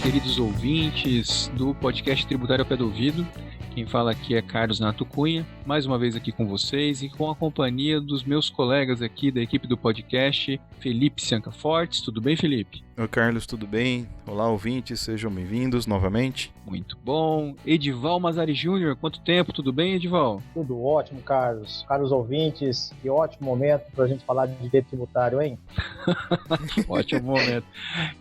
queridos ouvintes do podcast Tributário ao Pé do Ouvido. Quem fala aqui é Carlos Nato Cunha, mais uma vez aqui com vocês e com a companhia dos meus colegas aqui da equipe do podcast, Felipe Cianca Fortes. Tudo bem, Felipe? Oi, Carlos, tudo bem? Olá, ouvintes, sejam bem-vindos novamente. Muito bom. Edival Mazari Júnior, quanto tempo? Tudo bem, Edival? Tudo ótimo, Carlos. Caros ouvintes, que ótimo momento para a gente falar de direito tributário, hein? Ótimo momento.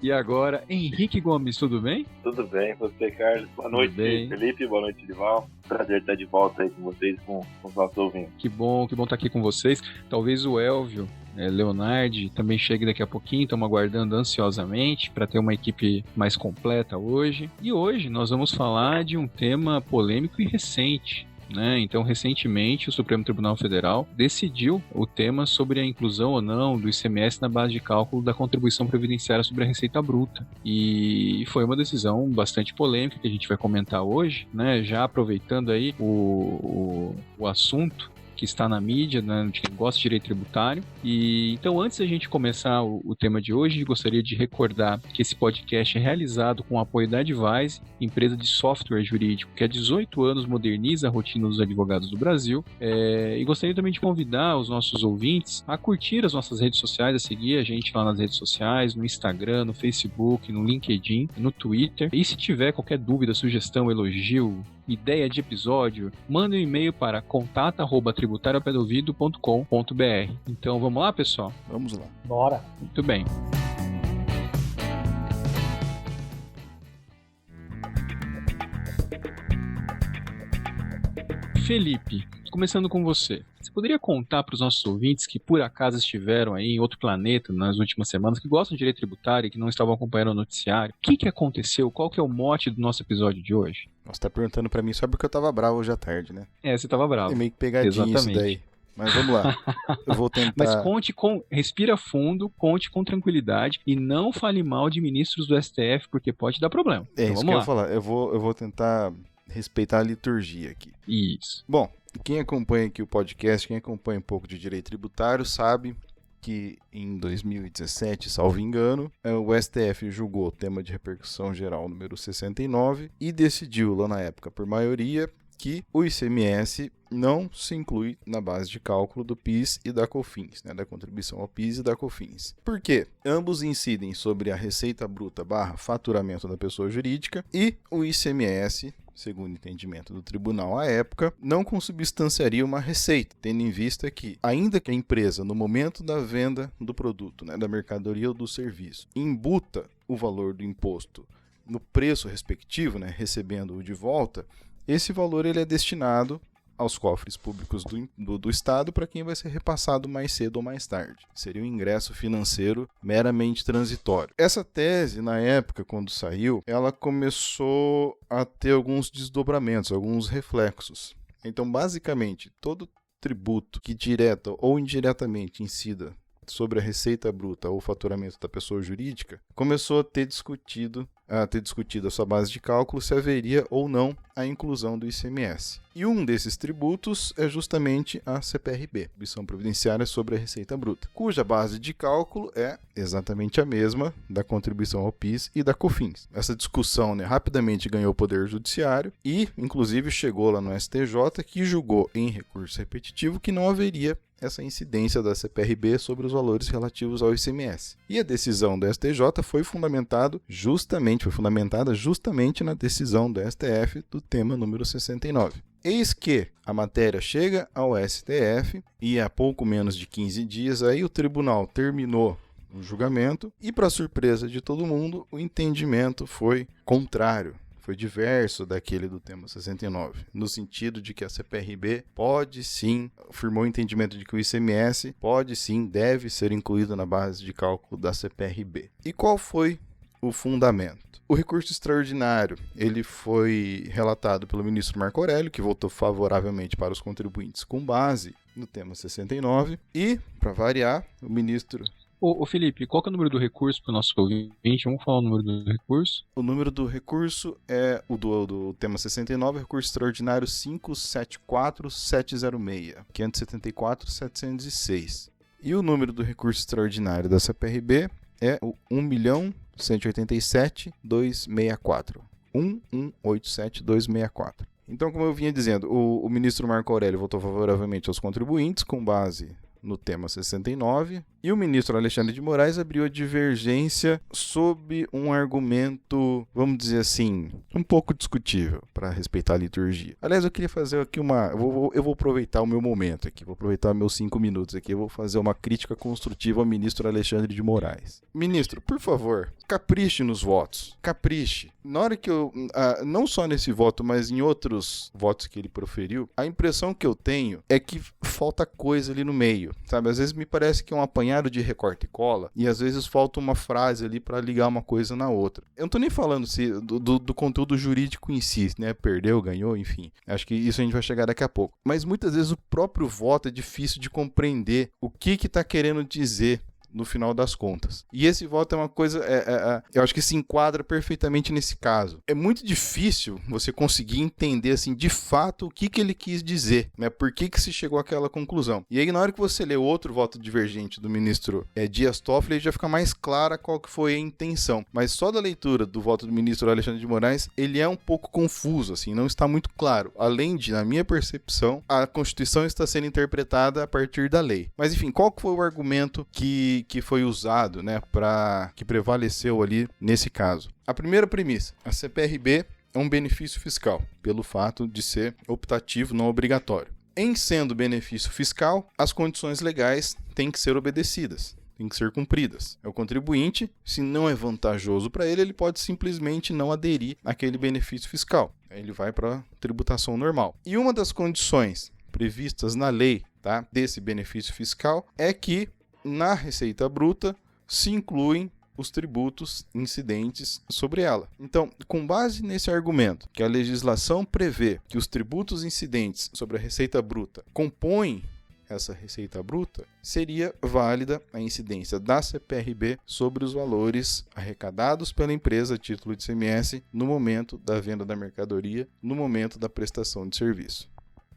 E agora, Henrique Gomes, tudo bem? Tudo bem, você, Carlos. Boa noite, Felipe. Boa noite, Edival. Prazer estar de volta aí com vocês, com os nossos ouvintes. Que bom estar aqui com vocês. Talvez o Elvio Leonardi também chegue daqui a pouquinho, estamos aguardando ansiosamente para ter uma equipe mais completa hoje. E hoje nós vamos falar de um tema polêmico e recente. Então, recentemente, o Supremo Tribunal Federal decidiu o tema sobre a inclusão ou não do ICMS na base de cálculo da contribuição previdenciária sobre a receita bruta. E foi uma decisão bastante polêmica que a gente vai comentar hoje, já aproveitando aí o assunto que está na mídia, de quem gosta de direito tributário. E então, antes da gente começar o tema de hoje, gostaria de recordar que esse podcast é realizado com o apoio da Advise, empresa de software jurídico que há 18 anos moderniza a rotina dos advogados do Brasil. E gostaria também de convidar os nossos ouvintes a curtir as nossas redes sociais, a seguir a gente lá nas redes sociais, no Instagram, no Facebook, no LinkedIn, no Twitter. E se tiver qualquer dúvida, sugestão, elogio, ideia de episódio, manda um e-mail para contato@tributarioapedoouvido.com.br. Então vamos lá, pessoal? Vamos lá. Bora. Muito bem. Felipe, começando com você. Você poderia contar para os nossos ouvintes que por acaso estiveram aí em outro planeta nas últimas semanas, que gostam de direito tributário e que não estavam acompanhando o noticiário? O que aconteceu? Qual que é o mote do nosso episódio de hoje? Você tá perguntando pra mim só porque eu tava bravo hoje à tarde, né? Você tava bravo. É meio que pegadinha. Exatamente. Isso daí. Mas vamos lá. Eu vou tentar... Mas respira fundo, conte com tranquilidade e não fale mal de ministros do STF, porque pode dar problema. Então, isso que eu ia falar. Eu vou tentar respeitar a liturgia aqui. Isso. Bom, quem acompanha aqui o podcast, quem acompanha um pouco de direito tributário, sabe que em 2017, salvo engano, o STF julgou o tema de repercussão geral número 69 e decidiu lá na época, por maioria, que o ICMS não se inclui na base de cálculo do PIS e da COFINS, da contribuição ao PIS e da COFINS. Por quê? Ambos incidem sobre a receita bruta / faturamento da pessoa jurídica e o ICMS, segundo o entendimento do tribunal à época, não consubstanciaria uma receita, tendo em vista que, ainda que a empresa, no momento da venda do produto, da mercadoria ou do serviço, imbuta o valor do imposto no preço respectivo, recebendo-o de volta, esse valor ele é destinado aos cofres públicos do Estado para quem vai ser repassado mais cedo ou mais tarde. Seria um ingresso financeiro meramente transitório. Essa tese, na época, quando saiu, ela começou a ter alguns desdobramentos, alguns reflexos. Então, basicamente, todo tributo que direta ou indiretamente incida sobre a receita bruta ou faturamento da pessoa jurídica, começou a ter discutido a sua base de cálculo se haveria ou não a inclusão do ICMS. E um desses tributos é justamente a CPRB, Contribuição Previdenciária sobre a Receita Bruta, cuja base de cálculo é exatamente a mesma da contribuição ao PIS e da COFINS. Essa discussão rapidamente ganhou o Poder Judiciário e, inclusive, chegou lá no STJ, que julgou em recurso repetitivo que não haveria essa incidência da CPRB sobre os valores relativos ao ICMS. E a decisão do STJ foi fundamentada justamente na decisão do STF do tema número 69. Eis que a matéria chega ao STF e há pouco menos de 15 dias aí o tribunal terminou o julgamento e, para surpresa de todo mundo, o entendimento foi contrário. Foi diverso daquele do tema 69, no sentido de que a CPRB pode sim, afirmou o entendimento de que o ICMS pode sim, deve ser incluído na base de cálculo da CPRB. E qual foi o fundamento? O recurso extraordinário, ele foi relatado pelo ministro Marco Aurélio, que votou favoravelmente para os contribuintes com base no tema 69, e, para variar, o ministro... Ô Felipe, qual que é o número do recurso para o nosso ouvinte? Vamos falar o número do recurso? O número do recurso é o do tema 69, recurso extraordinário 574.706, 574.706. E o número do recurso extraordinário da CPRB é o 187.264. 1187264. Então, como eu vinha dizendo, o ministro Marco Aurélio votou favoravelmente aos contribuintes com base no tema 69, e o ministro Alexandre de Moraes abriu a divergência sob um argumento, vamos dizer assim, um pouco discutível para respeitar a liturgia. Aliás, eu queria fazer aqui eu vou aproveitar o meu momento aqui, vou aproveitar meus 5 minutos aqui, eu vou fazer uma crítica construtiva ao ministro Alexandre de Moraes. Ministro, por favor, capriche nos votos, capriche. Na hora que não só nesse voto, mas em outros votos que ele proferiu, a impressão que eu tenho é que falta coisa ali no meio, sabe? Às vezes me parece que é um apanhado de recorte e cola, e às vezes falta uma frase ali para ligar uma coisa na outra. Eu não tô nem falando do conteúdo jurídico em si, né? Perdeu, ganhou, enfim. Acho que isso a gente vai chegar daqui a pouco. Mas muitas vezes o próprio voto é difícil de compreender o que tá querendo dizer no final das contas. E esse voto é uma coisa, eu acho que se enquadra perfeitamente nesse caso. É muito difícil você conseguir entender, assim, de fato, o que ele quis dizer, né? Por que se chegou àquela conclusão. E aí, na hora que você lê outro voto divergente do ministro Dias Toffoli, já fica mais clara qual que foi a intenção. Mas só da leitura do voto do ministro Alexandre de Moraes, ele é um pouco confuso, assim, não está muito claro. Além de, na minha percepção, a Constituição está sendo interpretada a partir da lei. Mas, enfim, qual que foi o argumento que foi usado, né, que prevaleceu ali nesse caso? A primeira premissa: a CPRB é um benefício fiscal, pelo fato de ser optativo, não obrigatório. Em sendo benefício fiscal, as condições legais têm que ser obedecidas, têm que ser cumpridas. É o contribuinte, se não é vantajoso para ele, ele pode simplesmente não aderir àquele benefício fiscal. Aí ele vai para a tributação normal. E uma das condições previstas na lei, tá, desse benefício fiscal é que na receita bruta se incluem os tributos incidentes sobre ela. Então, com base nesse argumento, que a legislação prevê que os tributos incidentes sobre a receita bruta compõem essa receita bruta, seria válida a incidência da CPRB sobre os valores arrecadados pela empresa a título de ICMS no momento da venda da mercadoria, no momento da prestação de serviço.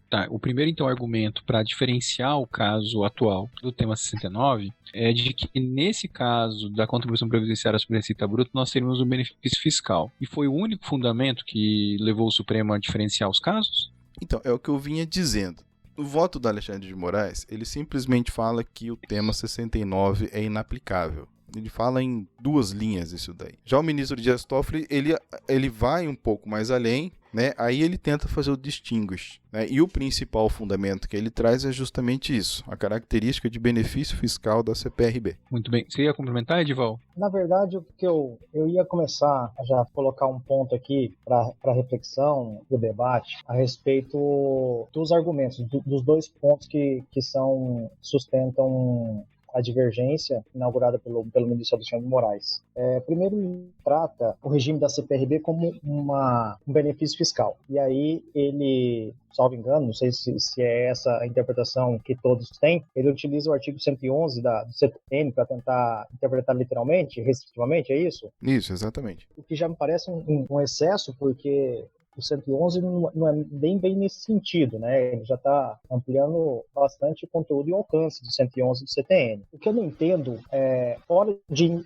Tá, o primeiro, então, argumento para diferenciar o caso atual do tema 69 é de que, nesse caso da contribuição previdenciária sobre a receita bruta, nós teríamos um benefício fiscal. E foi o único fundamento que levou o Supremo a diferenciar os casos? Então, é o que eu vinha dizendo. O voto do Alexandre de Moraes, ele simplesmente fala que o tema 69 é inaplicável. Ele fala em 2 linhas isso daí. Já o ministro Dias Toffoli, ele vai um pouco mais além, né? Aí ele tenta fazer o distinguish, né? E o principal fundamento que ele traz é justamente isso, a característica de benefício fiscal da CPRB. Muito bem. Você ia complementar, Edival? Na verdade, o que eu ia começar a já colocar um ponto aqui para reflexão do debate a respeito dos argumentos, dos 2 pontos que sustentam a divergência inaugurada pelo ministro Alexandre de Moraes. Primeiro, ele trata o regime da CPRB como um benefício fiscal. E aí ele, salvo engano, não sei se é essa a interpretação que todos têm, ele utiliza o artigo 111 do CTN para tentar interpretar literalmente, restritivamente, é isso? Isso, exatamente. O que já me parece um excesso, porque o 111 não é bem nesse sentido, né? Ele já está ampliando bastante o conteúdo e o alcance do 111 do CTN. O que eu não entendo é, fora de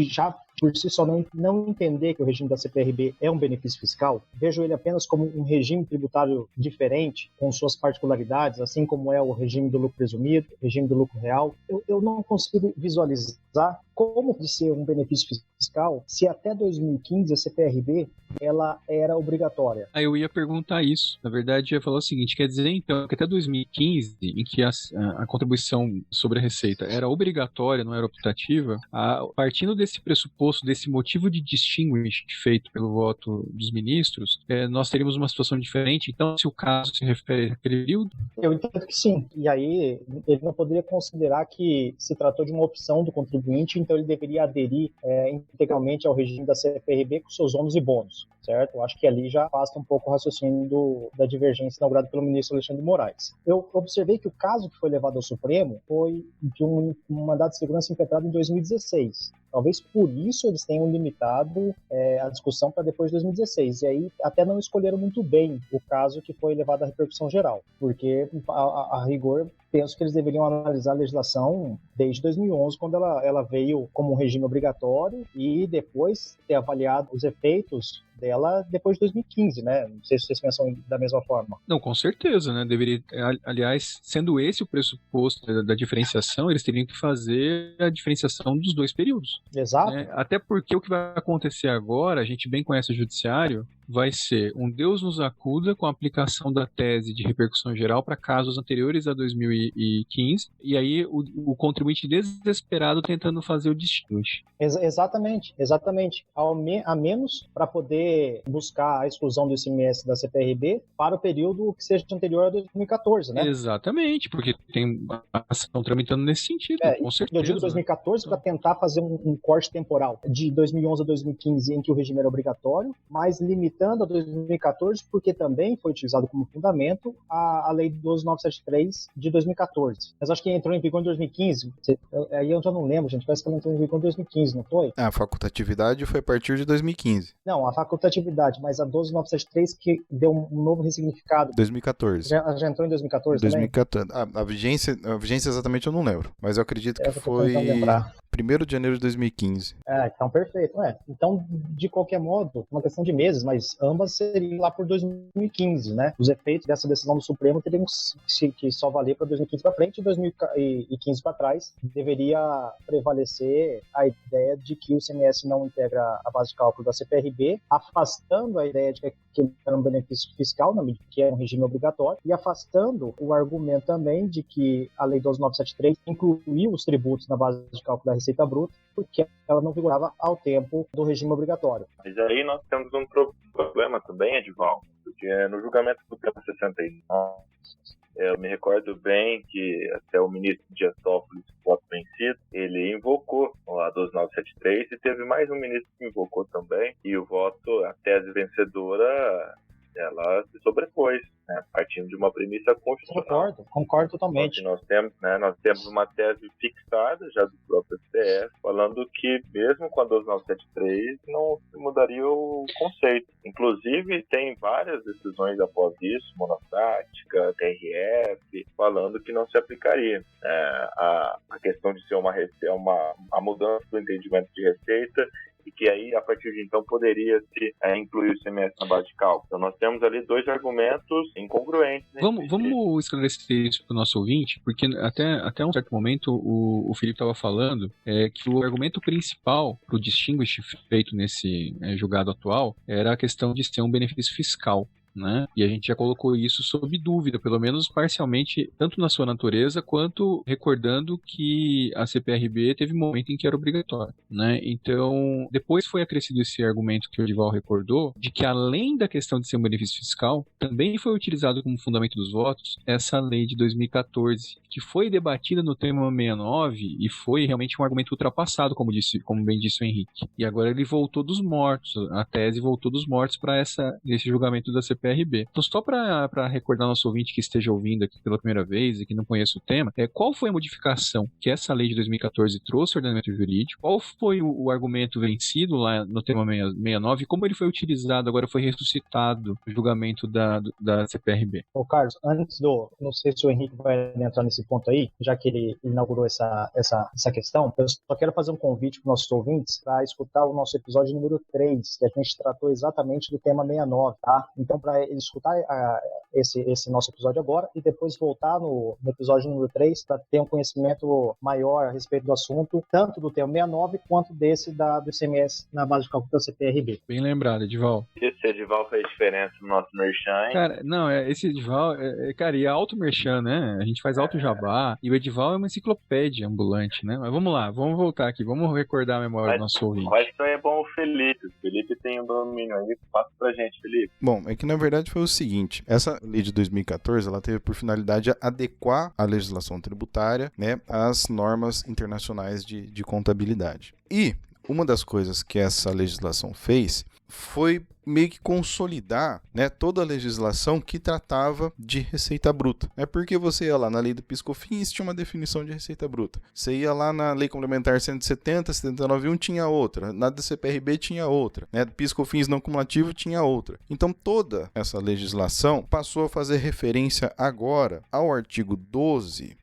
já por si só não entender que o regime da CPRB é um benefício fiscal, vejo ele apenas como um regime tributário diferente, com suas particularidades, assim como é o regime do lucro presumido, o regime do lucro real. Eu não consigo visualizar como de ser um benefício fiscal se até 2015 a CPRB ela era obrigatória. Eu ia perguntar isso. Na verdade, eu ia falar o seguinte, quer dizer, então, que até 2015, em que a contribuição sobre a receita era obrigatória, não era optativa, partindo desse pressuposto, desse motivo de distinguish feito pelo voto dos ministros, nós teríamos uma situação diferente. Então, se o caso se refere àquele período? Eu entendo que sim. E aí, ele não poderia considerar que se tratou de uma opção do contribuinte, então ele deveria aderir integralmente ao regime da CPRB com seus ônus e bônus, certo? Eu acho que ali já afasta um pouco o raciocínio da divergência inaugurada pelo ministro Alexandre de Moraes. Eu observei que o caso que foi levado ao Supremo foi de um mandado de segurança impetrado em 2016. Talvez por isso eles tenham limitado a discussão para depois de 2016. E aí até não escolheram muito bem o caso que foi levado à repercussão geral, porque a rigor penso que eles deveriam analisar a legislação desde 2011, quando ela veio como um regime obrigatório, e depois ter avaliado os efeitos dela depois de 2015, né? Não sei se vocês pensam da mesma forma. Não, com certeza, né? Deveria, aliás, sendo esse o pressuposto da diferenciação, eles teriam que fazer a diferenciação dos dois períodos. Exato. Né? Até porque o que vai acontecer agora, a gente bem conhece o judiciário, vai ser um Deus nos acuda com a aplicação da tese de repercussão geral para casos anteriores a 2015, e aí o contribuinte desesperado tentando fazer o distinguish. Exatamente. A menos para poder buscar a exclusão do ICMS da CPRB para o período que seja anterior a 2014, né? Exatamente, porque tem ação tramitando nesse sentido, com certeza. Eu digo 2014 para tentar fazer um corte temporal de 2011 a 2015 em que o regime era obrigatório, mas limitando a 2014 porque também foi utilizado como fundamento a Lei 12973 de 2014. Mas acho que entrou em vigor em 2015. Aí eu já não lembro, gente. Parece que ela entrou em vigor em 2015, não foi? A facultatividade foi a partir de 2015. Não, a facultatividade, mas a 12973 que deu um novo ressignificado. 2014. Já entrou em 2014 2014. também? A vigência exatamente eu não lembro, mas eu acredito que foi 1º de janeiro de 2015. Então perfeito. Então, de qualquer modo, uma questão de meses, mas ambas seriam lá por 2015, né? Os efeitos dessa decisão do Supremo teriam que só valer para 2015 para frente, e 2015 para trás deveria prevalecer a ideia de que o ICMS não integra a base de cálculo da CPRB, afastando a ideia de que ele era um benefício fiscal, que é um regime obrigatório, e afastando o argumento também de que a Lei 12973 incluiu os tributos na base de cálculo da Receita Bruta, porque ela não vigorava ao tempo do regime obrigatório. Mas aí nós temos um problema também, Edivaldo, porque no julgamento do tema 69, eu me recordo bem que até o ministro Dias Toffoli, voto vencido, ele invocou a 12973 e teve mais um ministro que invocou também, e o voto, a tese vencedora, ela se sobrepôs, né, partindo de uma premissa constitucional. Concordo totalmente. Nós temos uma tese fixada já do próprio STF, falando que mesmo com a 12973 não se mudaria o conceito. Inclusive, tem várias decisões após isso, monocrática, TRF, falando que não se aplicaria. A questão de ser a mudança do entendimento de receita, e que aí, a partir de então, poderia se incluir o ICMS na base de cálculo. Então, nós temos ali dois argumentos incongruentes. Vamos esclarecer isso para o nosso ouvinte, porque até um certo momento o Felipe estava falando que o argumento principal para o distinguish feito nesse julgado atual era a questão de ser um benefício fiscal. Né? E a gente já colocou isso sob dúvida, pelo menos parcialmente, tanto na sua natureza, quanto recordando que a CPRB teve um momento em que era obrigatório, né? Então, depois foi acrescido esse argumento que o Edival recordou, de que além da questão de ser um benefício fiscal, também foi utilizado como fundamento dos votos essa lei de 2014, que foi debatida no tema 69 e foi realmente um argumento ultrapassado, como bem disse o Henrique. E agora ele voltou dos mortos, a tese voltou dos mortos para esse julgamento da CPRB. Então, só para recordar nosso ouvinte que esteja ouvindo aqui pela primeira vez e que não conhece o tema, qual foi a modificação que essa lei de 2014 trouxe ao ordenamento jurídico? Qual foi o argumento vencido lá no tema 69 e como ele foi utilizado, agora foi ressuscitado no julgamento da CPRB? Ô Carlos, não sei se o Henrique vai entrar nesse ponto aí, já que ele inaugurou essa questão, eu só quero fazer um convite para os nossos ouvintes para escutar o nosso episódio número 3, que a gente tratou exatamente do tema 69, tá? Então, para ele escutar esse nosso episódio agora e depois voltar no episódio número 3 para ter um conhecimento maior a respeito do assunto, tanto do tema 69 quanto do ICMS na base de cálculo da CPRB. Bem lembrado, Edival. Esse Edival fez diferença no nosso merchan, hein? Cara, não, esse Edival, cara, e é auto-merchan, né? A gente faz auto-jabá, e o Edival é uma enciclopédia ambulante, né? Mas vamos lá, vamos voltar aqui, vamos recordar a memória do nosso ouvinte. Mas isso aí é bom o Felipe. O Felipe tem um domínio aí, passa pra gente, Felipe. Bom, é que na verdade foi o seguinte, essa lei de 2014, ela teve por finalidade adequar a legislação tributária, né, às normas internacionais de contabilidade. E uma das coisas que essa legislação fez foi meio que consolidar, né, toda a legislação que tratava de receita bruta. É porque você ia lá na lei do PIS/COFINS, tinha uma definição de receita bruta. Você ia lá na lei complementar 170, 79.1 tinha outra. Na DCPRB tinha outra. Né, PIS/COFINS não cumulativo tinha outra. Então toda essa legislação passou a fazer referência agora ao artigo 12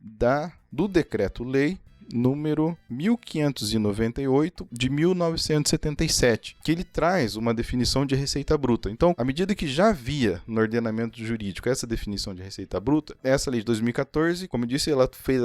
do Decreto-Lei número 1598 de 1977, que ele traz uma definição de receita bruta. Então, à medida que já havia no ordenamento jurídico essa definição de receita bruta, essa lei de 2014, como eu disse, ela fez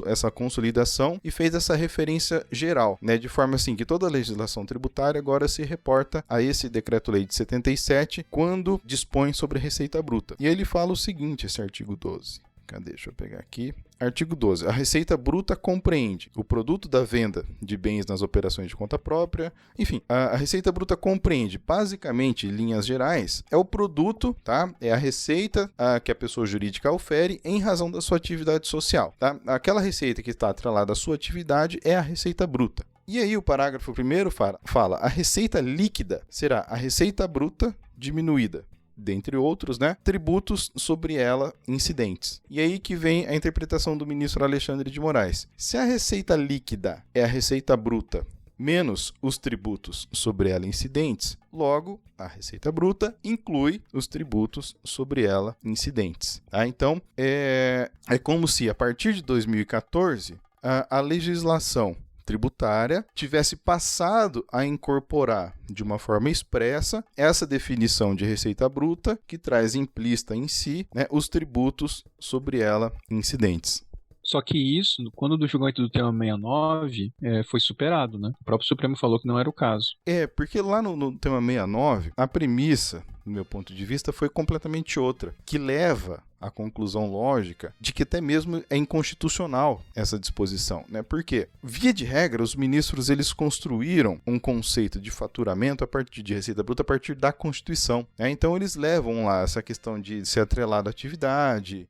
essa consolidação e fez essa referência geral, né, de forma assim que toda a legislação tributária agora se reporta a esse Decreto-Lei de 77 quando dispõe sobre receita bruta. E ele fala o seguinte, esse artigo 12. Deixa eu pegar aqui. Artigo 12. A receita bruta compreende o produto da venda de bens nas operações de conta própria. Enfim, a receita bruta compreende, basicamente, em linhas gerais, é o produto, tá? É a receita que a pessoa jurídica ofere em razão da sua atividade social, tá? Aquela receita que está atrelada à sua atividade é a receita bruta. E aí o parágrafo 1º fala, a receita líquida será a receita bruta diminuída, dentre outros, né, tributos sobre ela incidentes. E aí que vem a interpretação do ministro Alexandre de Moraes. Se a receita líquida é a receita bruta menos os tributos sobre ela incidentes, logo, a receita bruta inclui os tributos sobre ela incidentes. Tá? Então, é como se a partir de 2014, a legislação tributária tivesse passado a incorporar de uma forma expressa essa definição de receita bruta que traz implícita em si, né, os tributos sobre ela incidentes. Só que isso, quando do julgamento do tema 69, foi superado, né? O próprio Supremo falou que não era o caso. Porque lá no tema 69, a premissa, do meu ponto de vista, foi completamente outra, que leva à conclusão lógica de que até mesmo é inconstitucional essa disposição, né? Porque, via de regra, os ministros eles construíram um conceito de faturamento a partir de receita bruta a partir da Constituição, né? Então eles levam lá essa questão de ser atrelado à atividade,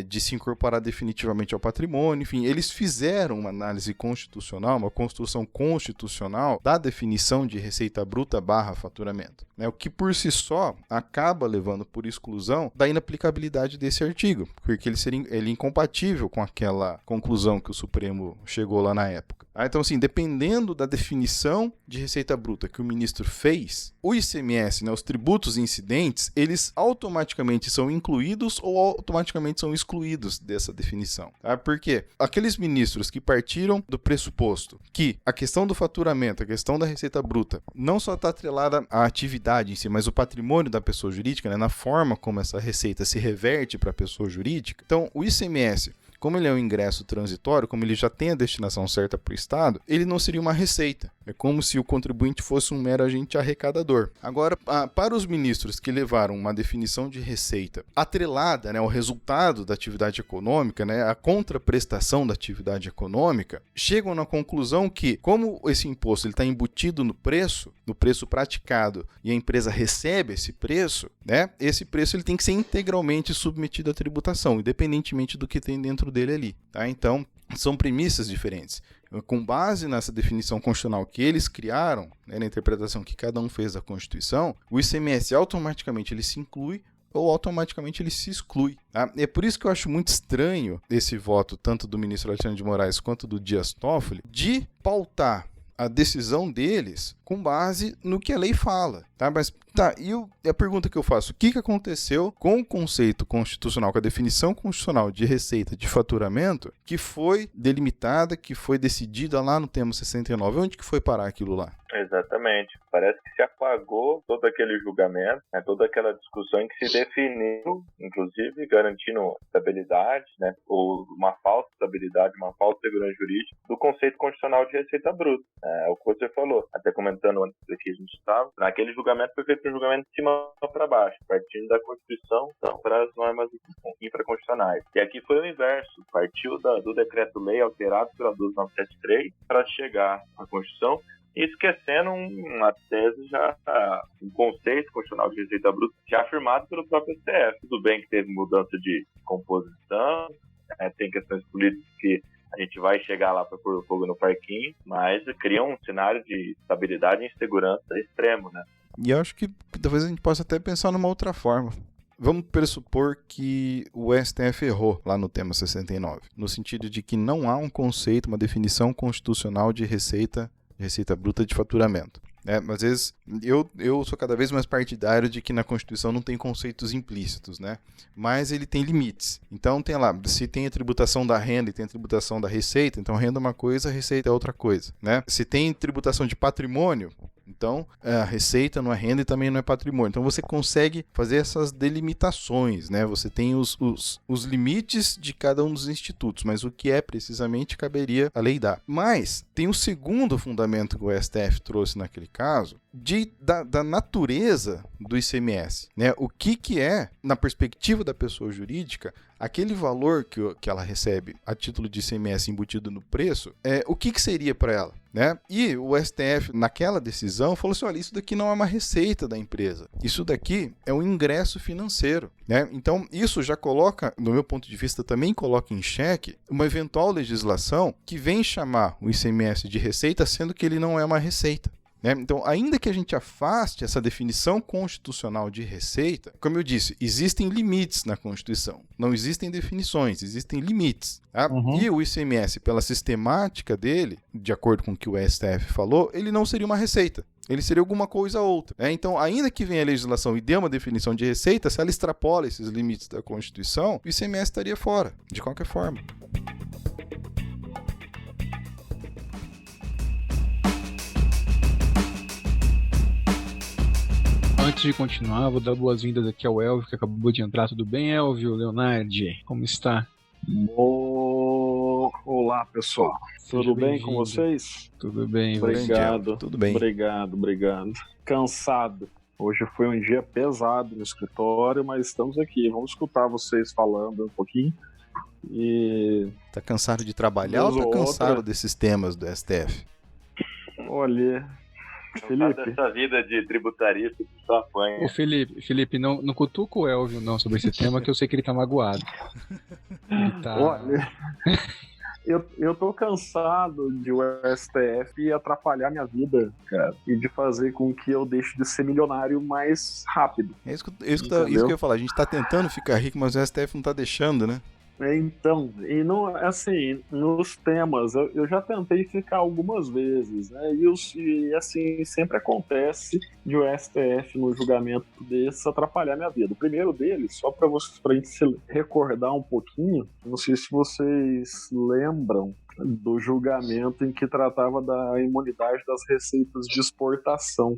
de se incorporar definitivamente ao patrimônio, enfim, eles fizeram uma análise constitucional, uma construção constitucional da definição de receita bruta / faturamento, né? O que por si só acaba levando por exclusão da inaplicabilidade desse artigo, porque ele é incompatível com aquela conclusão que o Supremo chegou lá na época. Então, assim, dependendo da definição de receita bruta que o ministro fez, o ICMS, né, os tributos incidentes, eles automaticamente são incluídos ou automaticamente são excluídos dessa definição. Tá? Porque aqueles ministros que partiram do pressuposto que a questão do faturamento, a questão da receita bruta, não só está atrelada à atividade em si, mas o patrimônio da pessoa jurídica, né, na forma como essa receita se reverte para a pessoa jurídica. Então, o ICMS, como ele é um ingresso transitório, como ele já tem a destinação certa para o Estado, ele não seria uma receita. É como se o contribuinte fosse um mero agente arrecadador. Agora, para os ministros que levaram uma definição de receita atrelada, né, ao resultado da atividade econômica, né, a contraprestação da atividade econômica, chegam na conclusão que, como esse imposto está embutido no preço praticado, e a empresa recebe esse preço, né, esse preço ele tem que ser integralmente submetido à tributação, independentemente do que tem dentro dele ali. Tá? Então, são premissas diferentes. Com base nessa definição constitucional que eles criaram, né, na interpretação que cada um fez da Constituição, o ICMS automaticamente ele se inclui ou automaticamente ele se exclui. Tá? É por isso que eu acho muito estranho esse voto, tanto do ministro Alexandre de Moraes quanto do Dias Toffoli, de pautar a decisão deles com base no que a lei fala. Tá? Mas e a pergunta que eu faço, o que aconteceu com o conceito constitucional, com a definição constitucional de receita de faturamento, que foi delimitada, que foi decidida lá no tema 69? Onde que foi parar aquilo lá? Exatamente. Parece que se apagou todo aquele julgamento, né, toda aquela discussão em que se definiu, inclusive garantindo estabilidade, né, ou uma falsa estabilidade, uma falsa segurança jurídica do conceito constitucional de receita bruta. É o que você falou, até comentando antes daqui a gente estava, naquele julgamento foi feito um julgamento de cima para baixo, partindo da Constituição para as normas infraconstitucionais. E aqui foi o inverso, partiu do decreto-lei alterado pela 12973 para chegar à Constituição, e esquecendo uma tese já, um conceito constitucional de receita bruta já afirmado pelo próprio STF. Tudo bem que teve mudança de composição, tem questões políticas que a gente vai chegar lá para pôr fogo no parquinho, mas cria um cenário de estabilidade e insegurança extremo, né? E eu acho que talvez a gente possa até pensar numa outra forma. Vamos pressupor que o STF errou lá no tema 69, no sentido de que não há um conceito, uma definição constitucional de receita bruta de faturamento. Mas às vezes eu sou cada vez mais partidário de que na Constituição não tem conceitos implícitos, né? Mas ele tem limites. Então tem lá, se tem a tributação da renda e tem a tributação da receita, então renda é uma coisa, receita é outra coisa, né? Se tem tributação de patrimônio, então a receita não é renda e também não é patrimônio. Então você consegue fazer essas delimitações, né? Você tem os limites de cada um dos institutos, mas o que é precisamente caberia a lei dar. Mas tem um segundo fundamento que o STF trouxe naquele caso, da natureza do ICMS, né? O que é, na perspectiva da pessoa jurídica, aquele valor que ela recebe a título de ICMS embutido no preço, o que seria para ela, né? E o STF, naquela decisão, falou assim, olha, isso daqui não é uma receita da empresa, isso daqui é um ingresso financeiro, né? Então, isso já coloca, do meu ponto de vista, também coloca em xeque uma eventual legislação que vem chamar o ICMS de receita, sendo que ele não é uma receita. Então, ainda que a gente afaste essa definição constitucional de receita, como eu disse, existem limites na Constituição. Não existem definições, existem limites. Tá? E o ICMS, pela sistemática dele, de acordo com o que o STF falou, ele não seria uma receita. Ele seria alguma coisa outra. Então, ainda que venha a legislação e dê uma definição de receita, se ela extrapola esses limites da Constituição, o ICMS estaria fora, de qualquer forma. Antes de continuar, vou dar boas-vindas aqui ao Elvio, que acabou de entrar. Tudo bem, Elvio? Leonardi, como está? Olá, pessoal. Tudo bem com vocês? Tudo bem. Obrigado. Tudo bem. Obrigado. Cansado. Hoje foi um dia pesado no escritório, mas estamos aqui. Vamos escutar vocês falando um pouquinho. Tá cansado de trabalhar ou tá cansado desses temas do STF? Olha... Felipe. Dessa vida de tributarista que só apanha. Ô Felipe, não cutuca o Elvio não sobre esse tema, que eu sei que ele tá magoado. Olha, eu tô cansado de o STF atrapalhar minha vida, cara, e de fazer com que eu deixe de ser milionário mais rápido. Isso que eu ia falar, a gente tá tentando ficar rico, mas o STF não tá deixando, né? Então, e não, assim, nos temas, eu já tentei ficar algumas vezes, né, e assim, sempre acontece de o STF no julgamento desse atrapalhar minha vida. O primeiro deles, só pra gente se recordar um pouquinho, não sei se vocês lembram do julgamento em que tratava da imunidade das receitas de exportação.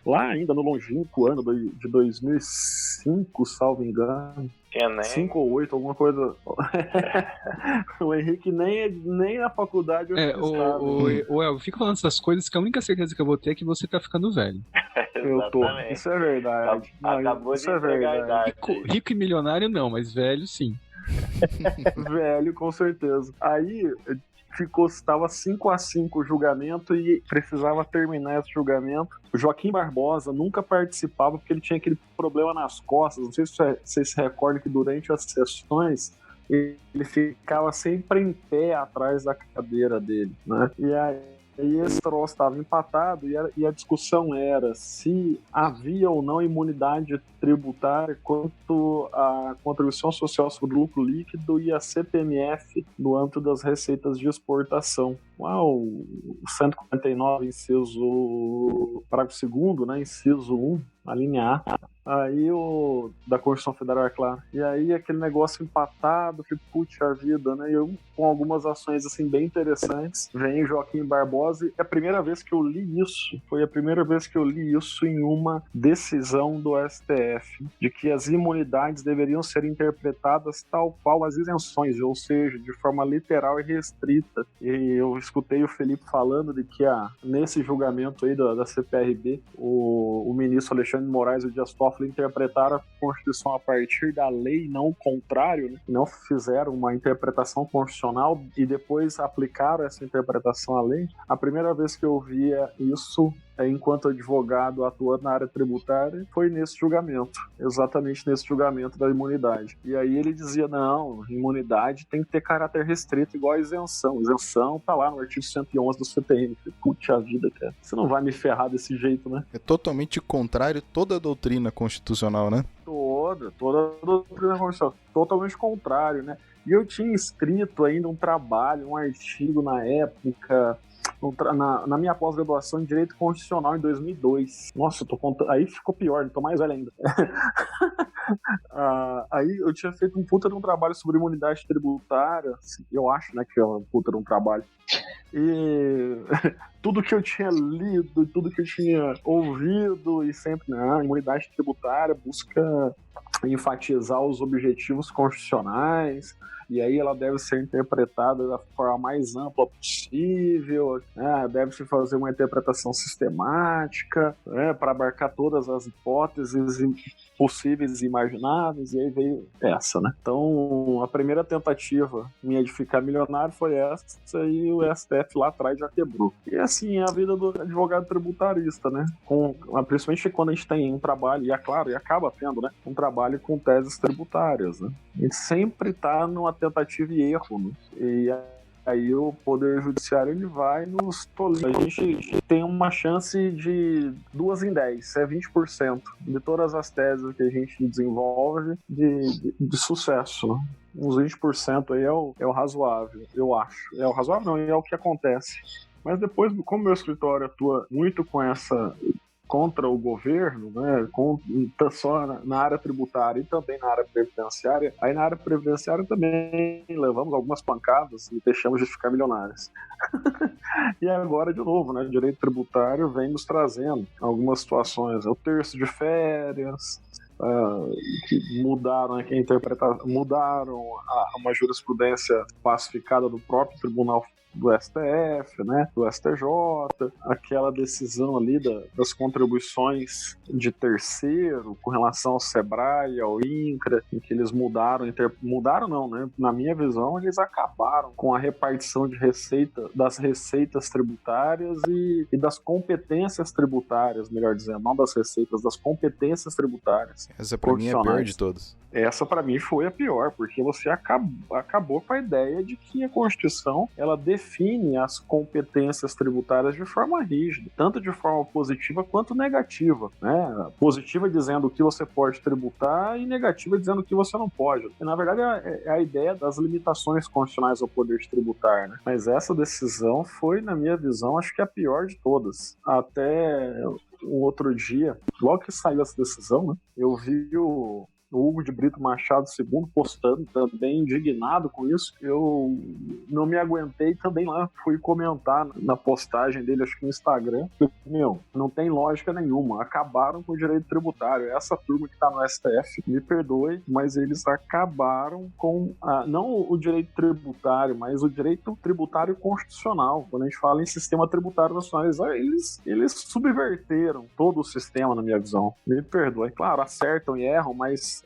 Lá ainda no longínquo ano de 2005, salvo engano, 5 ou 8, alguma coisa. O Henrique nem na faculdade o Elvio, fica falando essas coisas que a única certeza que eu vou ter é que você tá ficando velho. Eu tô. Isso é verdade. Acabou isso de entregar a idade. Rico e milionário não, mas velho sim. Velho, com certeza. Aí estava 5-5 o julgamento e precisava terminar esse julgamento. O Joaquim Barbosa nunca participava porque ele tinha aquele problema nas costas. Não sei se vocês se recordam que durante as sessões ele ficava sempre em pé atrás da cadeira dele, né? E esse troço estava empatado e a discussão era se havia ou não imunidade tributária quanto à contribuição social sobre o lucro líquido e a CPMF no âmbito das receitas de exportação. O 149, inciso parágrafo 2º, né, inciso 1, a linha A, aí da Constituição Federal, é claro. E aí aquele negócio empatado, que puxa vida, né? E eu, com algumas ações assim bem interessantes, vem Joaquim Barbosa, e a primeira vez que eu li isso, foi a primeira vez que eu li isso em uma decisão do STF, de que as imunidades deveriam ser interpretadas tal qual as isenções, ou seja, de forma literal e restrita. E eu escutei o Felipe falando de que nesse julgamento aí da CPRB, o ministro Alexandre de Moraes e o Dias Toffoli interpretaram a Constituição a partir da lei, não o contrário, né? Não fizeram uma interpretação constitucional e depois aplicaram essa interpretação à lei. A primeira vez que eu via isso enquanto advogado atuando na área tributária, foi nesse julgamento, exatamente nesse julgamento da imunidade. E aí ele dizia, não, imunidade tem que ter caráter restrito igual a isenção. Isenção tá lá no artigo 111 do CPM. Puta vida, cara. Você não vai me ferrar desse jeito, né? É totalmente contrário toda a doutrina constitucional, né? Toda a doutrina constitucional. Totalmente contrário, né? E eu tinha escrito ainda um trabalho, um artigo na época, na minha pós-graduação em Direito Constitucional em 2002. Nossa, eu tô contando. Aí ficou pior, eu tô mais velho ainda. Aí eu tinha feito um puta de um trabalho sobre imunidade tributária. Assim, eu acho, né, que é um puta de um trabalho. E tudo que eu tinha lido, tudo que eu tinha ouvido, e sempre, né, a imunidade tributária busca enfatizar os objetivos constitucionais, e aí ela deve ser interpretada da forma mais ampla possível, né? Deve-se fazer uma interpretação sistemática, né, para abarcar todas as hipóteses possíveis e imagináveis, e aí veio essa, né? Então, a primeira tentativa minha de ficar milionário foi essa, e o STF lá atrás já quebrou. E assim, é a vida do advogado tributarista, né? Principalmente quando a gente tem um trabalho, e é claro, e acaba tendo, né, um trabalho com teses tributárias, né? A gente sempre está numa tentativa e erro, né? E aí o Poder Judiciário ele vai nos tolir. A gente tem uma chance de 2 em 10, é 20% de todas as teses que a gente desenvolve de sucesso, né? Uns 20% aí é o razoável, eu acho. É o razoável não, é o que acontece. Mas depois, como meu escritório atua muito com essa... contra o governo, né, só na área tributária e também na área previdenciária. Aí na área previdenciária também levamos algumas pancadas e deixamos de ficar milionários. E agora, de novo, né, o direito tributário vem nos trazendo algumas situações. É o terço de férias, que mudaram, né, mudaram uma jurisprudência pacificada do próprio Tribunal do STF, né, do STJ, aquela decisão ali das contribuições de terceiro com relação ao SEBRAE, ao INCRA, em que eles mudaram não, né, na minha visão eles acabaram com a repartição de das receitas tributárias e das competências tributárias, melhor dizendo, não das receitas, das competências tributárias. Essa pra mim é a pior de todas. Essa para mim foi a pior, porque você acabou com a ideia de que a Constituição ela define as competências tributárias de forma rígida, tanto de forma positiva quanto negativa, né? Positiva dizendo o que você pode tributar e negativa dizendo o que você não pode. E, na verdade é a ideia das limitações constitucionais ao poder tributar, né? Mas essa decisão foi, na minha visão, acho que a pior de todas. Até um outro dia, logo que saiu essa decisão, né, eu vi o Hugo de Brito Machado II postando, também indignado com isso. Eu não me aguentei, também lá fui comentar na postagem dele, acho que no Instagram. Meu, não tem lógica nenhuma, acabaram com o direito tributário. Essa turma que tá no STF, me perdoe, mas eles acabaram com não o direito tributário, mas o direito tributário constitucional. Quando a gente fala em sistema tributário nacional, eles subverteram todo o sistema, na minha visão. Me perdoe, claro, acertam e erram, mas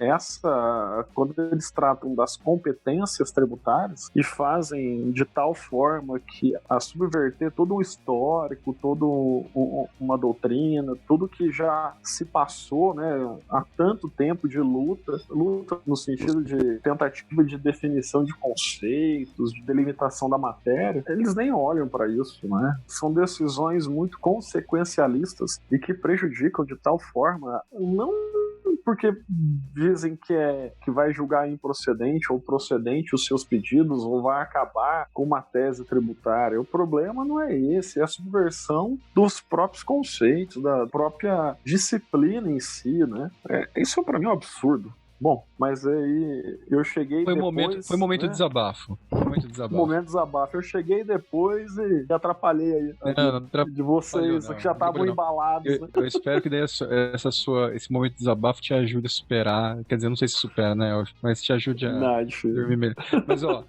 quando eles tratam das competências tributárias e fazem de tal forma que a subverter todo um histórico, uma doutrina, tudo que já se passou, né, há tanto tempo de luta no sentido de tentativa de definição de conceitos, de delimitação da matéria, eles nem olham para isso, né? São decisões muito consequencialistas e que prejudicam de tal forma, não porque dizem que vai julgar improcedente ou procedente os seus pedidos ou vai acabar com uma tese tributária. O problema não é esse, é a subversão dos próprios conceitos, da própria disciplina em si, né? Isso para mim é um absurdo. Bom, mas aí eu cheguei depois... Foi momento né? de desabafo. Momento de desabafo. Eu cheguei depois e atrapalhei aí de vocês que já estavam embalados. Eu espero que daí esse momento de desabafo te ajude a superar. Quer dizer, não sei se supera, né? Mas te ajude a dormir melhor. Mas, ó,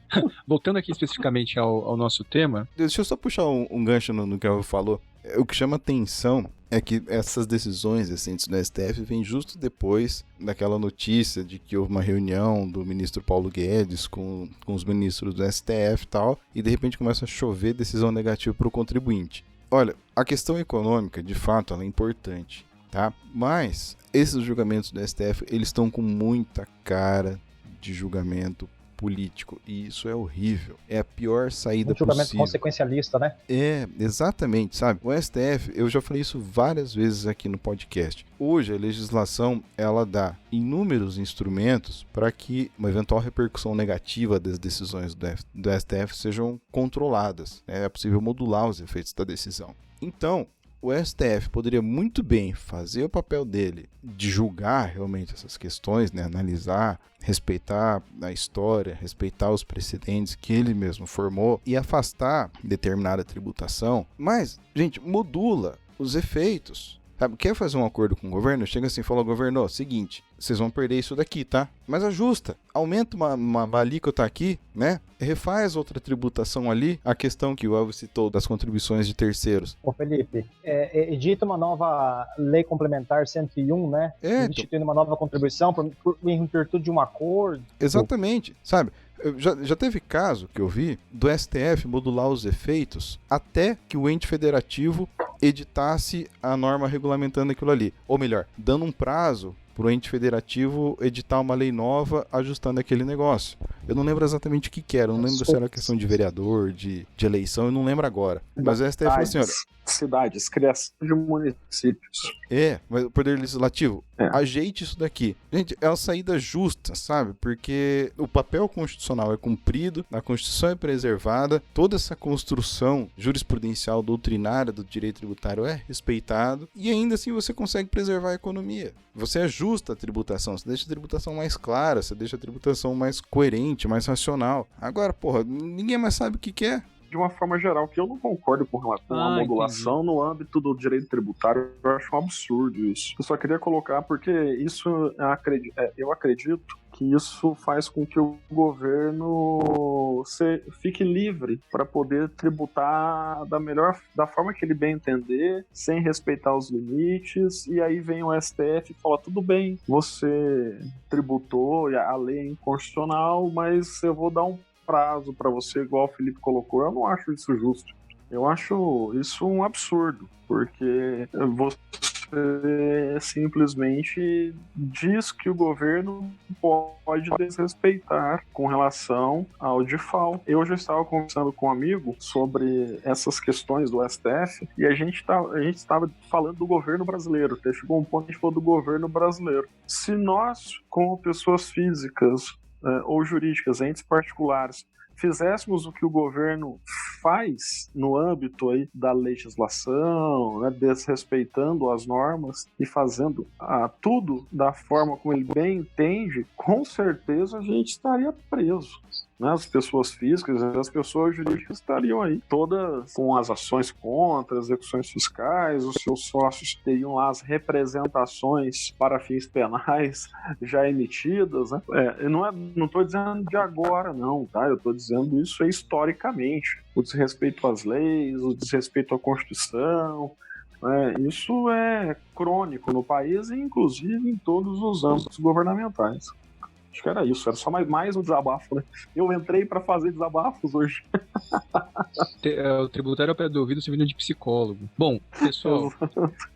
voltando aqui especificamente ao nosso tema... Deixa eu só puxar um gancho no que ela falou. O que chama atenção é que essas decisões recentes do STF vêm justo depois daquela notícia de que houve uma reunião do ministro Paulo Guedes com os ministros do STF e tal, e de repente começa a chover decisão negativa para o contribuinte. Olha, a questão econômica, de fato, ela é importante, tá? Mas esses julgamentos do STF, eles estão com muita cara de julgamento político, e isso é horrível. É a pior saída possível. Julgamento consequencialista, né? É, exatamente, sabe? O STF, eu já falei isso várias vezes aqui no podcast. Hoje, a legislação, ela dá inúmeros instrumentos para que uma eventual repercussão negativa das decisões do STF sejam controladas, né? É possível modular os efeitos da decisão. Então, o STF poderia muito bem fazer o papel dele de julgar realmente essas questões, né? Analisar, respeitar a história, respeitar os precedentes que ele mesmo formou e afastar determinada tributação. Mas, gente, modula os efeitos. Sabe, quer fazer um acordo com o governo? Chega assim e fala, governo, seguinte, vocês vão perder isso daqui, tá? Mas ajusta, aumenta uma alíquota aqui, né? Refaz outra tributação ali, a questão que o Elvis citou das contribuições de terceiros. Ô Felipe, edita uma nova lei complementar 101, né? Instituindo uma nova contribuição em virtude de um acordo. Exatamente, sabe? Já teve caso que eu vi do STF modular os efeitos até que o ente federativo editasse a norma regulamentando aquilo ali. Ou melhor, dando um prazo para o ente federativo editar uma lei nova ajustando aquele negócio. Eu não lembro exatamente o que era, eu não lembro se era questão de vereador, de eleição, eu não lembro agora. Mas o STF falou assim, olha... Cidades, criação de municípios. Mas o Poder Legislativo, ajeite isso daqui. Gente, é uma saída justa, sabe? Porque o papel constitucional é cumprido, a Constituição é preservada, toda essa construção jurisprudencial doutrinária do direito tributário é respeitado, e ainda assim você consegue preservar a economia. Você ajusta a tributação, você deixa a tributação mais clara, você deixa a tributação mais coerente, mais racional. Agora, porra, ninguém mais sabe o que é. De uma forma geral, que eu não concordo com relação à modulação entendi. No âmbito do direito tributário, eu acho um absurdo isso. Eu só queria colocar, porque isso eu acredito que isso faz com que o governo fique livre para poder tributar da forma que ele bem entender, sem respeitar os limites, e aí vem o STF e fala, tudo bem, você tributou, a lei é inconstitucional, mas eu vou dar um prazo para você, igual o Felipe colocou. Eu não acho isso justo. Eu acho isso um absurdo, porque você simplesmente diz que o governo pode desrespeitar com relação ao default. Eu já estava conversando com um amigo sobre essas questões do STF e a gente estava falando do governo brasileiro. Até chegou um ponto que a gente falou do governo brasileiro. Se nós, como pessoas físicas ou jurídicas, entes particulares, fizéssemos o que o governo faz no âmbito aí da legislação, né, desrespeitando as normas e fazendo tudo da forma como ele bem entende, com certeza a gente estaria preso. As pessoas físicas, as pessoas jurídicas estariam aí, todas com as ações contra, as execuções fiscais, os seus sócios teriam lá as representações para fins penais já emitidas, né? Eu não estou dizendo de agora, não, tá? Eu estou dizendo isso historicamente. O desrespeito às leis, o desrespeito à Constituição, isso é crônico no país e inclusive em todos os âmbitos governamentais. Acho que era isso, era só mais um desabafo, né? Eu entrei para fazer desabafos hoje. O tributário ao pé do ouvido servindo de psicólogo. Bom, pessoal...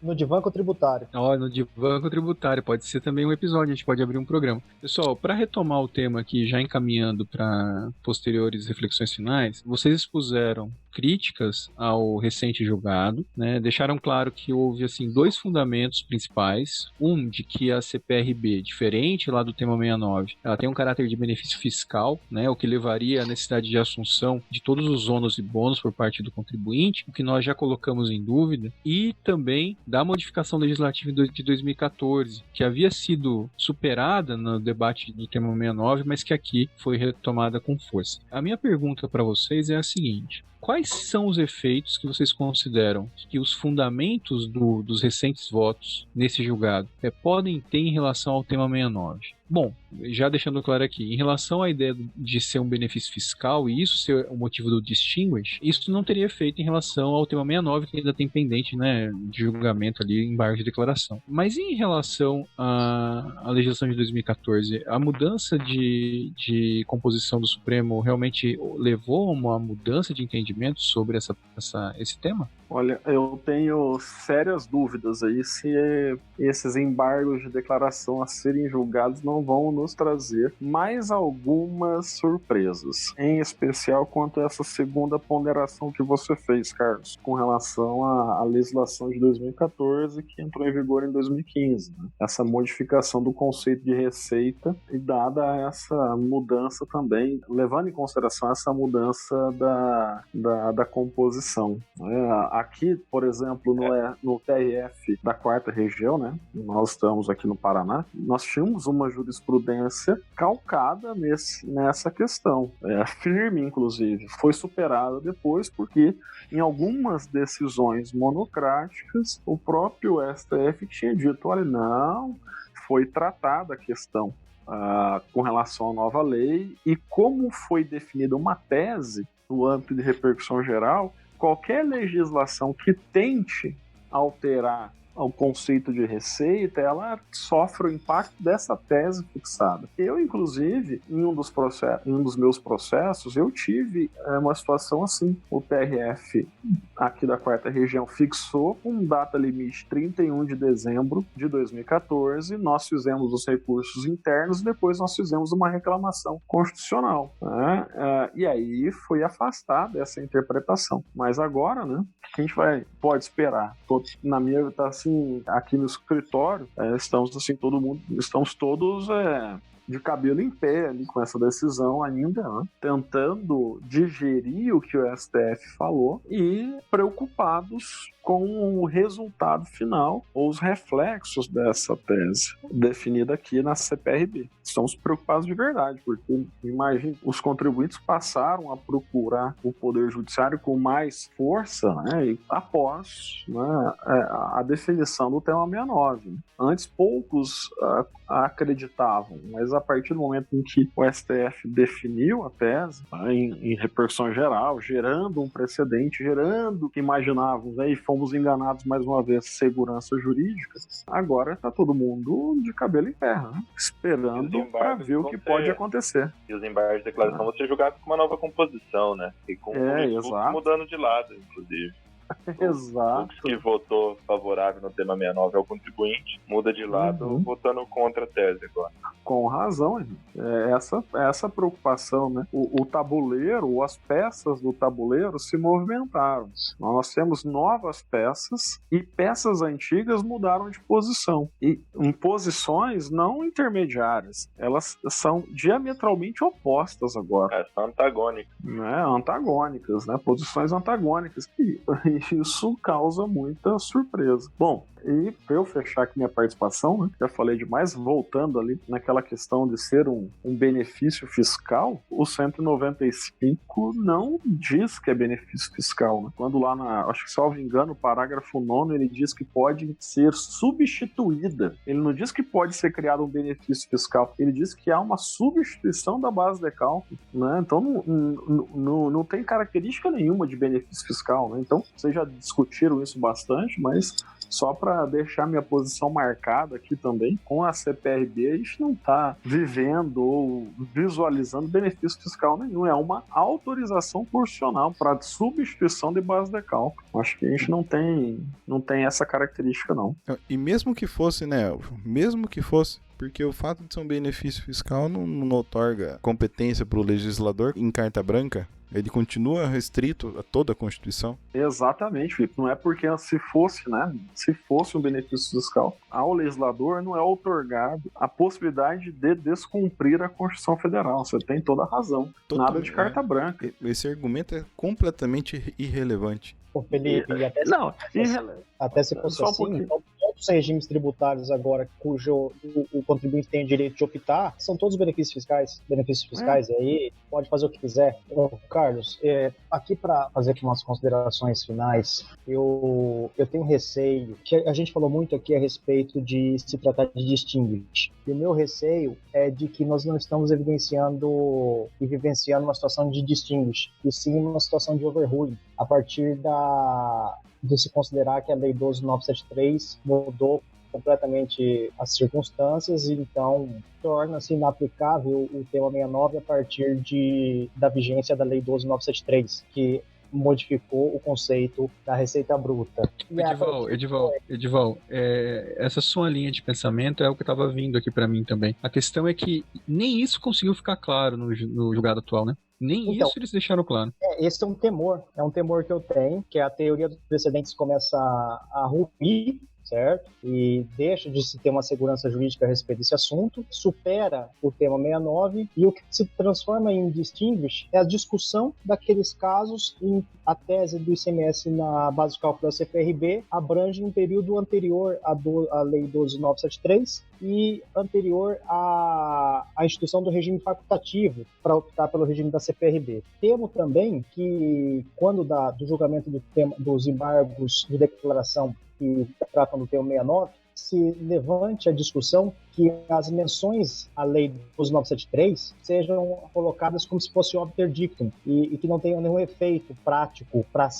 No divã com o tributário. No divã com o tributário. Pode ser também um episódio, a gente pode abrir um programa. Pessoal, para retomar o tema aqui, já encaminhando para posteriores reflexões finais, vocês expuseram críticas ao recente julgado, né? Deixaram claro que houve assim dois fundamentos principais. Um, de que a CPRB, diferente lá do tema 69, ela tem um caráter de benefício fiscal, né? O que levaria à necessidade de assunção de todos os ônus e bônus por parte do contribuinte, o que nós já colocamos em dúvida, e também da modificação legislativa de 2014, que havia sido superada no debate do tema 69, mas que aqui foi retomada com força. A minha pergunta para vocês é a seguinte: quais são os efeitos que vocês consideram que os fundamentos dos recentes votos nesse julgado podem ter em relação ao tema 69? Bom, já deixando claro aqui, em relação à ideia de ser um benefício fiscal e isso ser o motivo do distinguish, isso não teria efeito em relação ao tema 69, que ainda tem pendente, né, de julgamento ali em embargo de declaração. Mas em relação à legislação de 2014, a mudança de composição do Supremo realmente levou a uma mudança de entendimento entendimento sobre esse tema? Olha, eu tenho sérias dúvidas aí se esses embargos de declaração a serem julgados não vão nos trazer mais algumas surpresas, em especial quanto a essa segunda ponderação que você fez, Carlos, com relação à legislação de 2014 que entrou em vigor em 2015, né? Essa modificação do conceito de receita e dada essa mudança também, levando em consideração essa mudança da composição, né? Aqui, por exemplo, no TRF da 4ª Região, né? Nós estamos aqui no Paraná, nós tínhamos uma jurisprudência calcada nessa questão, firme, inclusive. Foi superada depois porque, em algumas decisões monocráticas, o próprio STF tinha dito, olha, não, foi tratada a questão com relação à nova lei, e como foi definida uma tese no âmbito de repercussão geral, qualquer legislação que tente alterar o conceito de receita, ela sofre o impacto dessa tese fixada. Eu, inclusive, em um dos meus processos, eu tive uma situação assim. O TRF aqui da 4ª Região fixou com data limite 31 de dezembro de 2014, nós fizemos os recursos internos e depois nós fizemos uma reclamação constitucional, né? E aí foi afastada essa interpretação. Mas agora, né, o que a gente pode esperar? Na minha, tá assim, aqui no escritório, estamos todos de cabelo em pé ali com essa decisão ainda, né? Tentando digerir o que o STF falou e preocupados com o resultado final ou os reflexos dessa tese definida aqui na CPRB. Estamos preocupados de verdade, porque, imagine, os contribuintes passaram a procurar o Poder Judiciário com mais força, né, e após, né, a definição do tema 69. Antes, poucos acreditavam, mas a partir do momento em que o STF definiu a tese, né, em repercussão geral, gerando um precedente, gerando que imaginávamos, né, e fomos enganados mais uma vez, segurança jurídica, agora está todo mundo de cabelo em pé, né, esperando para ver o que pode acontecer. E os embargos de declaração vão ser julgados com uma nova composição, né? E com o mudando de lado, inclusive. Exato. O que votou favorável no tema 69 é o contribuinte, muda de lado votando contra a tese agora. Com razão, essa preocupação, né? O tabuleiro, ou as peças do tabuleiro se movimentaram. Nós temos novas peças e peças antigas mudaram de posição. E em posições não intermediárias, elas são diametralmente opostas agora. São antagônicas. Né? Antagônicas, né? Posições antagônicas. E isso causa muita surpresa. Bom, e para eu fechar aqui minha participação, né, já falei demais, voltando ali naquela questão de ser um benefício fiscal, o 195 não diz que é benefício fiscal, né? Quando lá acho que, salvo engano, o parágrafo 9º, ele diz que pode ser substituída. Ele não diz que pode ser criado um benefício fiscal, ele diz que há uma substituição da base de cálculo, né? Então não tem característica nenhuma de benefício fiscal, né? Então vocês já discutiram isso bastante, mas só para deixar minha posição marcada aqui também, com a CPRB a gente não está vivendo ou visualizando benefício fiscal nenhum, é uma autorização constitucional para substituição de base de cálculo. Acho que a gente não tem essa característica, não. E mesmo que fosse, né, mesmo que fosse, porque o fato de ser um benefício fiscal não otorga competência para o legislador em carta branca. Ele continua restrito a toda a Constituição? Exatamente, Felipe. Não é porque se fosse um benefício fiscal, ao legislador não é otorgado a possibilidade de descumprir a Constituição Federal. Você tem toda a razão. Nada de carta branca. Esse argumento é completamente irrelevante. Ô, Felipe, até se fosse assim, então, todos os regimes tributários agora cujo o contribuinte tem o direito de optar, são todos benefícios fiscais, e aí pode fazer o que quiser. Carlos, aqui para fazer aqui umas considerações finais, eu tenho receio, que a gente falou muito aqui a respeito de se tratar de distinguish, e o meu receio é de que nós não estamos evidenciando e vivenciando uma situação de distinguish, e sim uma situação de overruling, a partir de se considerar que a Lei 12.973 mudou completamente as circunstâncias e então torna-se inaplicável o tema 69 a partir da vigência da Lei 12.973, que modificou o conceito da receita bruta. Edival, essa sua linha de pensamento é o que estava vindo aqui para mim também. A questão é que nem isso conseguiu ficar claro no julgado atual, né? Nem Então, isso eles deixaram claro. Esse é um temor que eu tenho, que a teoria dos precedentes começa a ruir, certo? E deixa de se ter uma segurança jurídica a respeito desse assunto, supera o tema 69, e o que se transforma em distinguish é a discussão daqueles casos em a tese do ICMS na base de cálculo da CPRB abrange um período anterior à Lei 12.973 e anterior à instituição do regime facultativo para optar pelo regime da CPRB. Temo também que, quando do julgamento dos embargos de declaração que tratam do tema 69, se levante a discussão que as menções à Lei 12.973 sejam colocadas como se fosse obter dictum e que não tenham nenhum efeito prático para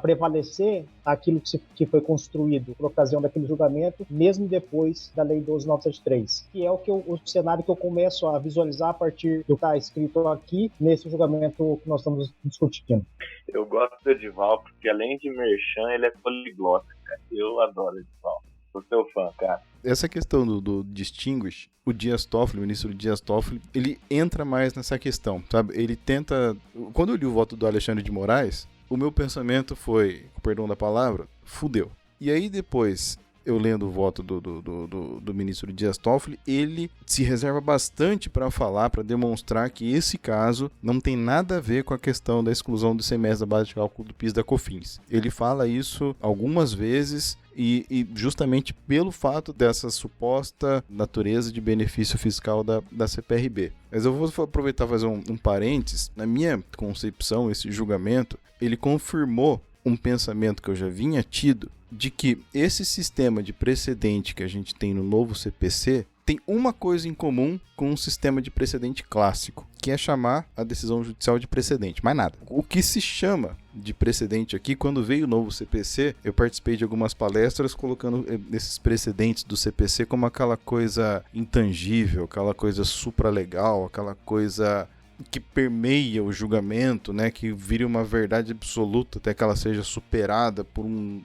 prevalecer aquilo que foi construído por ocasião daquele julgamento, mesmo depois da Lei 12.973, que é o cenário que eu começo a visualizar a partir do que está escrito aqui nesse julgamento que nós estamos discutindo. Eu gosto do Edival porque, além de merchan, ele é poliglota, cara. Eu adoro o Edival. Sou seu fã, cara. Essa questão do distinguish, o Dias Toffoli, o ministro Dias Toffoli, ele entra mais nessa questão, sabe? Ele tenta... Quando eu li o voto do Alexandre de Moraes, o meu pensamento foi, com perdão da palavra, fudeu. E aí depois, eu lendo o voto do ministro Dias Toffoli, ele se reserva bastante para falar, para demonstrar que esse caso não tem nada a ver com a questão da exclusão do ICMS da base de cálculo do PIS da COFINS. Ele fala isso algumas vezes e justamente pelo fato dessa suposta natureza de benefício fiscal da CPRB. Mas eu vou aproveitar e fazer um parênteses. Na minha concepção, esse julgamento, ele confirmou um pensamento que eu já vinha tido de que esse sistema de precedente que a gente tem no novo CPC tem uma coisa em comum com um sistema de precedente clássico, que é chamar a decisão judicial de precedente, mais nada. O que se chama de precedente aqui, quando veio o novo CPC, eu participei de algumas palestras colocando esses precedentes do CPC como aquela coisa intangível, aquela coisa supralegal, aquela coisa que permeia o julgamento, né, que vire uma verdade absoluta até que ela seja superada por uma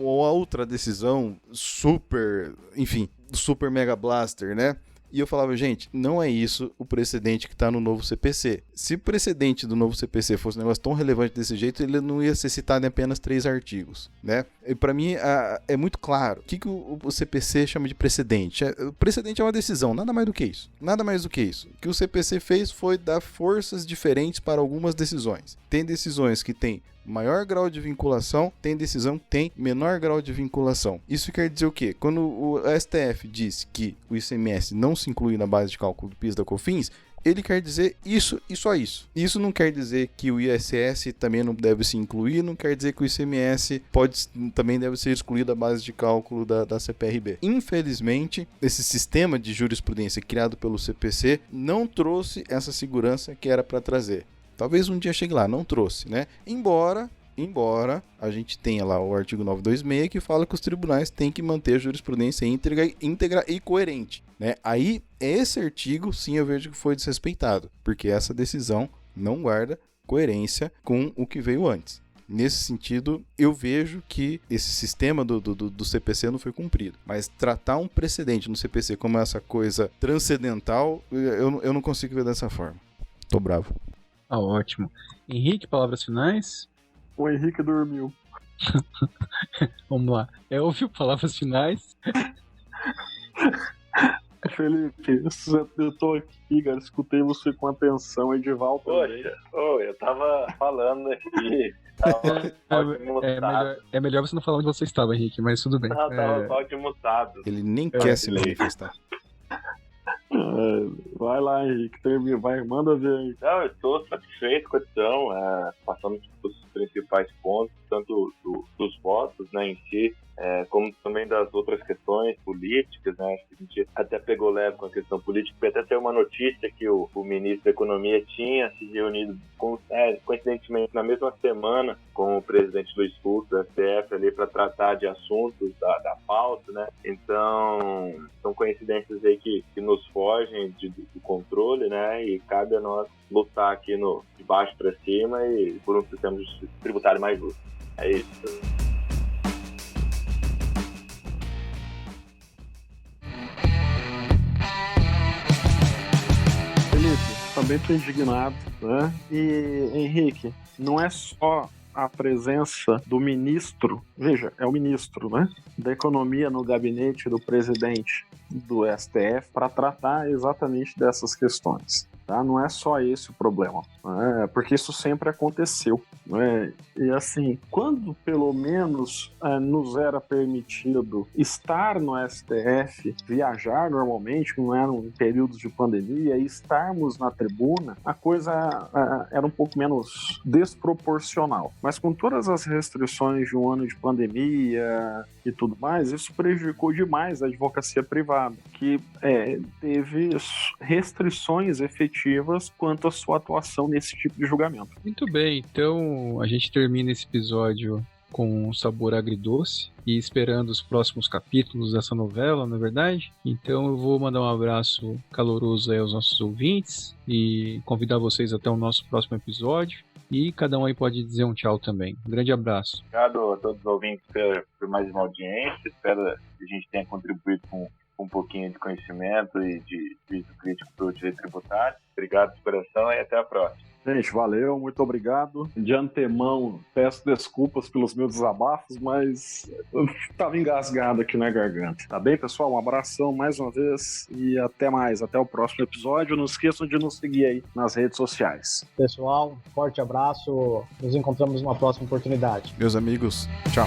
outra decisão super mega blaster, né? E eu falava, gente, não é isso o precedente que está no novo CPC. Se o precedente do novo CPC fosse um negócio tão relevante desse jeito, ele não ia ser citado em apenas 3 artigos, né? E para mim é muito claro. O que o CPC chama de precedente? O precedente é uma decisão, nada mais do que isso. Nada mais do que isso. O que o CPC fez foi dar forças diferentes para algumas decisões. Tem decisões que têm maior grau de vinculação, tem decisão que tem menor grau de vinculação. Isso quer dizer o quê? Quando o STF diz que o ICMS não se inclui na base de cálculo do PIS da COFINS, ele quer dizer isso e só isso. Isso não quer dizer que o ISS também não deve se incluir, não quer dizer que o ICMS também deve ser excluído da base de cálculo da CPRB. Infelizmente, esse sistema de jurisprudência criado pelo CPC não trouxe essa segurança que era para trazer. Talvez um dia chegue lá, não trouxe, né? Embora a gente tenha lá o artigo 926 que fala que os tribunais têm que manter a jurisprudência íntegra e coerente, né? Aí, esse artigo, sim, eu vejo que foi desrespeitado, porque essa decisão não guarda coerência com o que veio antes. Nesse sentido, eu vejo que esse sistema do CPC não foi cumprido. Mas tratar um precedente no CPC como essa coisa transcendental, eu não consigo ver dessa forma. Tô bravo. Ah, ótimo. Henrique, palavras finais? O Henrique dormiu. Vamos lá. Elvio, palavras finais? Felipe, eu tô aqui, cara, escutei você com atenção, Edival também. Poxa, eu tava falando aqui. É melhor você não falar onde você estava, Henrique, mas tudo bem. Tava só de mutado. Ele nem quer se manifestar. Vai lá, Henrique, manda ver aí. Não, eu estou satisfeito com a edição, passando os principais pontos, tanto dos votos, né, em si, como também das outras questões políticas, né? Acho que a gente até pegou leve com a questão política, porque até tem uma notícia que o ministro da Economia tinha se reunido, coincidentemente, na mesma semana com o presidente Luiz Fux, do STF, ali para tratar de assuntos da pauta, né? Então, são coincidências aí que nos fogem do controle, né? E cabe a nós lutar aqui de baixo para cima e por um sistema tributário mais justo. É isso. Também estou indignado, né? E, Henrique, não é só a presença do ministro, veja, é o ministro, né, da Economia no gabinete do presidente do STF para tratar exatamente dessas questões. Tá? Não é só esse o problema, né? Porque isso sempre aconteceu, né? E assim, quando pelo menos nos era permitido estar no STF, viajar normalmente, não eram em períodos de pandemia, e estarmos na tribuna, a coisa era um pouco menos desproporcional. Mas com todas as restrições de um ano de pandemia e tudo mais, isso prejudicou demais a advocacia privada, que teve restrições efetivas quanto à sua atuação nesse tipo de julgamento. Muito bem, então a gente termina esse episódio com um sabor agridoce e esperando os próximos capítulos dessa novela, não é verdade? Então eu vou mandar um abraço caloroso aí aos nossos ouvintes e convidar vocês até o nosso próximo episódio. E cada um aí pode dizer um tchau também. Um grande abraço. Obrigado a todos os ouvintes por mais uma audiência. Espero que a gente tenha contribuído com um pouquinho de conhecimento e de juízo crítico para o direito tributário. Obrigado de coração e até a próxima. Gente, valeu, muito obrigado. De antemão, peço desculpas pelos meus desabafos, mas eu estava engasgado aqui na garganta. Tá bem, pessoal? Um abração mais uma vez e até mais. Até o próximo episódio. Não esqueçam de nos seguir aí nas redes sociais. Pessoal, forte abraço. Nos encontramos numa próxima oportunidade. Meus amigos, tchau.